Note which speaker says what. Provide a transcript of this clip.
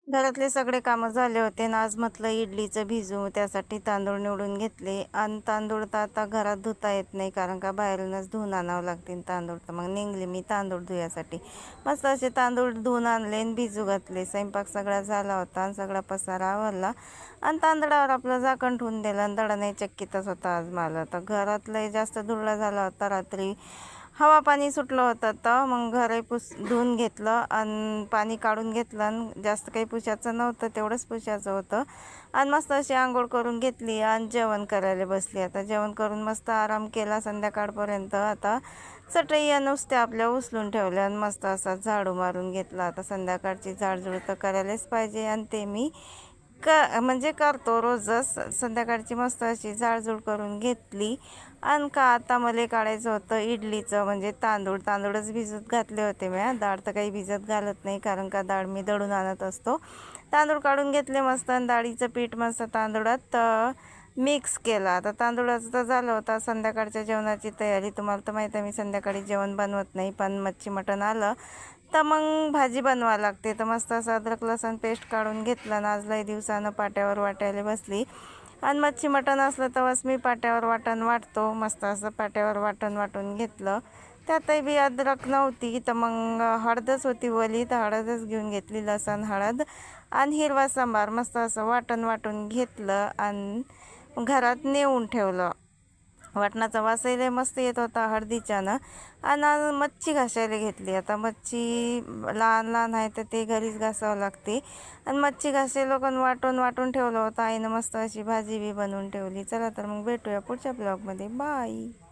Speaker 1: घरातले सगळे कामं झाले होते आणि आज म्हटलं इडलीचं भिजू त्यासाठी तांदूळ निवडून घेतले आणि तांदूळ तर आता घरात धुता येत नाही कारण का बाहेरूनच धुवून आणावं लागतील तांदूळ. तर मग निघले मी तांदूळ धुयासाठी. मस्त असे तांदूळ धुवून आणले आणि भिजू घातले. स्वयंपाक सगळा झाला होता आणि सगळा पसारा आवरला आणि तांदळावर आपलं झाकण ठेवून दिलं आणि दळा नाही चक्कीतच होता आज मला. तर घरातलं जास्त धुळा झाला होता रात्री. हवा पाणी सुटलं होतं तर मग घरही धुवून घेतलं आणि पाणी काढून घेतलं आणि जास्त काही पुसायचं नव्हतं, तेवढंच पुसायचं होतं. आणि मस्त अशी आंघोळ करून घेतली आणि जेवण करायला बसली. आता जेवण करून मस्त आराम केला संध्याकाळपर्यंत. आता चटई नुसत्या आपल्या उचलून ठेवल्या आणि मस्त असा झाडू मारून घेतला. आता संध्याकाळची झाडझूड तर करायलाच पाहिजे आणि ते मी म्हणजे करतो रोजच. संध्याकाळची मस्त अशी झाडझूड करून घेतली आणि का आता मला काढायचं होतं इडलीचं म्हणजे तांदूळच भिजत घातले होते मी. डाळ तर काही भिजत घालत नाही कारण का डाळ मी दळून आणत असतो. तांदूळ काढून घेतले मस्त आणि डाळीचं पीठ मस्त तांदूळात मिक्स केला. आता तांदूळाचं तर झालं होतं. संध्याकाळच्या जेवणाची तयारी. तुम्हाला तर माहीत आहे मी संध्याकाळी जेवण बनवत नाही, पण मच्छी मटण आलं तर मग भाजी बनवावं लागते. तर मस्त असं अद्रक लसूण पेस्ट काढून घेतलं आणि आज लई दिवसानं पाट्यावर वाटायला बसली. आणि मच्छी मटण असलं तेव्हाच मी पाट्यावर वाटण वाटतो. मस्त असं पाट्यावर वाटण वाटून घेतलं. त्यातही बी अद्रक नव्हती तर मग हळदच होती ओली, तर हळदच घेऊन घेतली. लसण हळद आणि हिरवा सांबार मस्त असं वाटण वाटून घेतलं आणि घरात नेऊन ठेवलं. वाटणाचा वासही मस्त येत होता हळदीच्यानं. आणि मच्छी घासायला घेतली. आता मच्छी लहान लहान आहे तर ते घरीच घासावं लागते आणि मच्छी घासायला पण वाटून वाटून ठेवलं होतं आईनं. मस्त अशी भाजी बी बनवून ठेवली. चला तर मग भेटूया पुढच्या ब्लॉगमध्ये. बाय.